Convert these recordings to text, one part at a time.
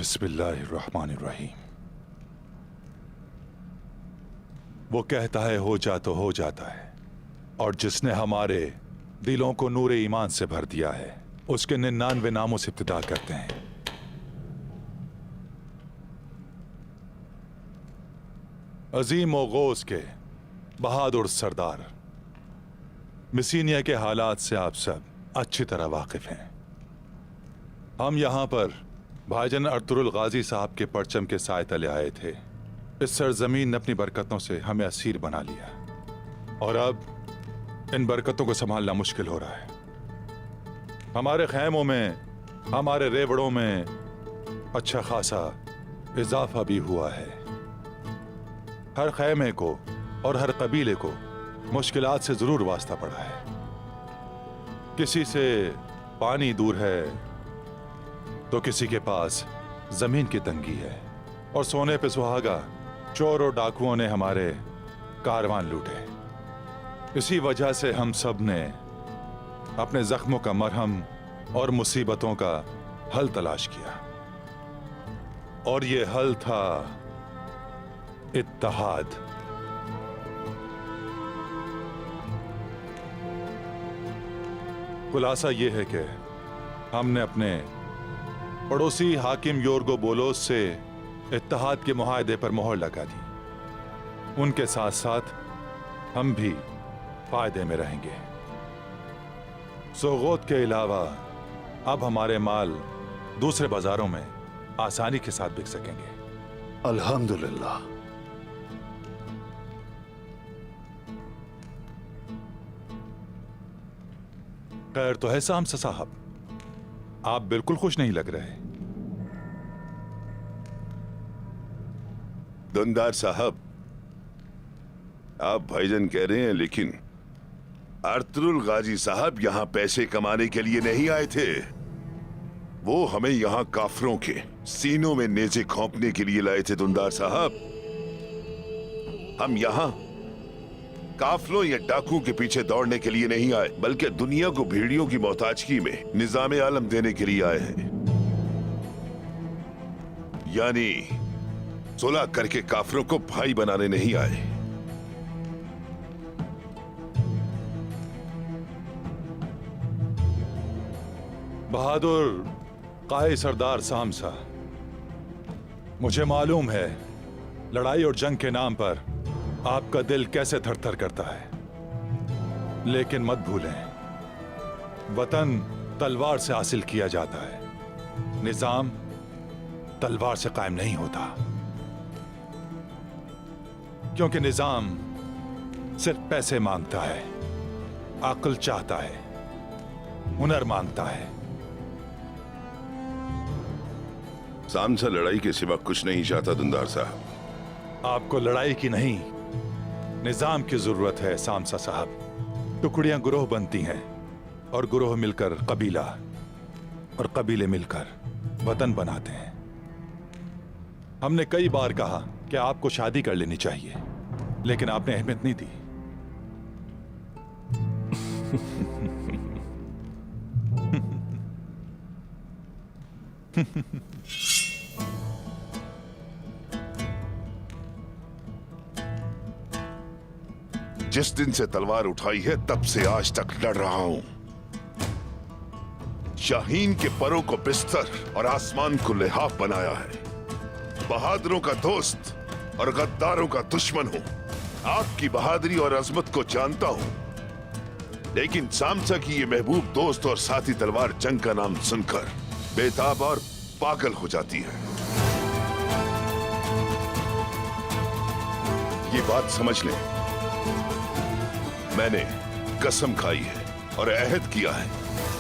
बिस्मिल्लाहिर्रहमानिर्रहीम। वो कहता है हो जा तो हो जाता है, और जिसने हमारे दिलों को नूरे ईमान से भर दिया है उसके 99 नामों से इब्तिदा करते हैं। अजीम व गौस के बहादुर सरदार मिसीनिया के हालात से आप सब अच्छी तरह वाकिफ हैं। हम यहां पर भाईजान अर्तुगरुल गाजी साहब के परचम के साए तले आए थे। इस सरजमीन ने अपनी बरकतों से हमें असीर बना लिया और अब इन बरकतों को संभालना मुश्किल हो रहा है। हमारे खैमों में, हमारे रेवड़ों में अच्छा खासा इजाफा भी हुआ है। हर खैमे को और हर कबीले को मुश्किलात से जरूर वास्ता पड़ा है। किसी से पानी दूर है तो किसी के पास जमीन की तंगी है, और सोने पे सुहागा चोर और डाकुओं ने हमारे कारवान लूटे। इसी वजह से हम सब ने अपने जख्मों का मरहम और मुसीबतों का हल तलाश किया, और ये हल था इत्तेहाद। खुलासा यह है कि हमने अपने पड़ोसी हाकिम योर्गो बोलोस से इत्तेहाद के मुआहदे पर मोहर लगा दी। उनके साथ साथ हम भी फायदे में रहेंगे। सोगोत के अलावा अब हमारे माल दूसरे बाजारों में आसानी के साथ बिक सकेंगे। अल्हम्दुलिल्लाह। खैर तो है सामसा साहब, आप बिल्कुल खुश नहीं लग रहे। दुंदार साहब, आप भाईजान कह रहे हैं, लेकिन अर्तुगरुल गाजी साहब यहां पैसे कमाने के लिए नहीं आए थे। वो हमें यहां काफरों के सीनों में नेज़े घोंपने के लिए लाए थे। दुंदार साहब, हम यहां काफलों या डाकुओं के पीछे दौड़ने के लिए नहीं आए, बल्कि दुनिया को भेड़ियों की मोहताजगी में निजाम आलम देने के लिए आए हैं। यानी सुलह करके काफरों को भाई बनाने नहीं आए। बहादुर काए सरदार सामसा, मुझे मालूम है लड़ाई और जंग के नाम पर आपका दिल कैसे थरथर करता है, लेकिन मत भूलें, वतन तलवार से हासिल किया जाता है, निजाम तलवार से कायम नहीं होता। क्योंकि निजाम सिर्फ पैसे मांगता है, अक्ल चाहता है, हुनर मांगता है। सामसा लड़ाई के सिवा कुछ नहीं चाहता दुंदार साहब। आपको लड़ाई की नहीं, निजाम की जरूरत है सामसा साहब। टुकड़ियां गुरोह बनती हैं, और गुरोह मिलकर कबीला, और कबीले मिलकर वतन बनाते हैं। हमने कई बार कहा कि आपको शादी कर लेनी चाहिए, लेकिन आपने अहमियत नहीं दी। जिस दिन से तलवार उठाई है तब से आज तक लड़ रहा हूं। शाहीन के परों को बिस्तर और आसमान को लिहाफ बनाया है। बहादुरों का दोस्त और गद्दारों का दुश्मन हूं। आपकी बहादुरी और अजमत को जानता हूं, लेकिन सामसा की ये महबूब दोस्त और साथी तलवार जंग का नाम सुनकर बेताब और पागल हो जाती है। ये बात समझ लें, मैंने कसम खाई है और अहद किया है,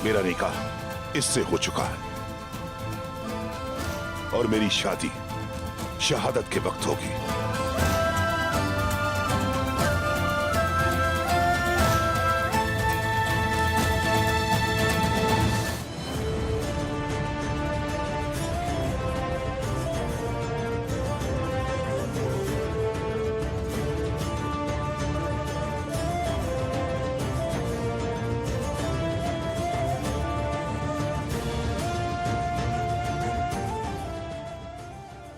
मेरा निकाह इससे हो चुका है, और मेरी शादी शहादत के वक्त होगी।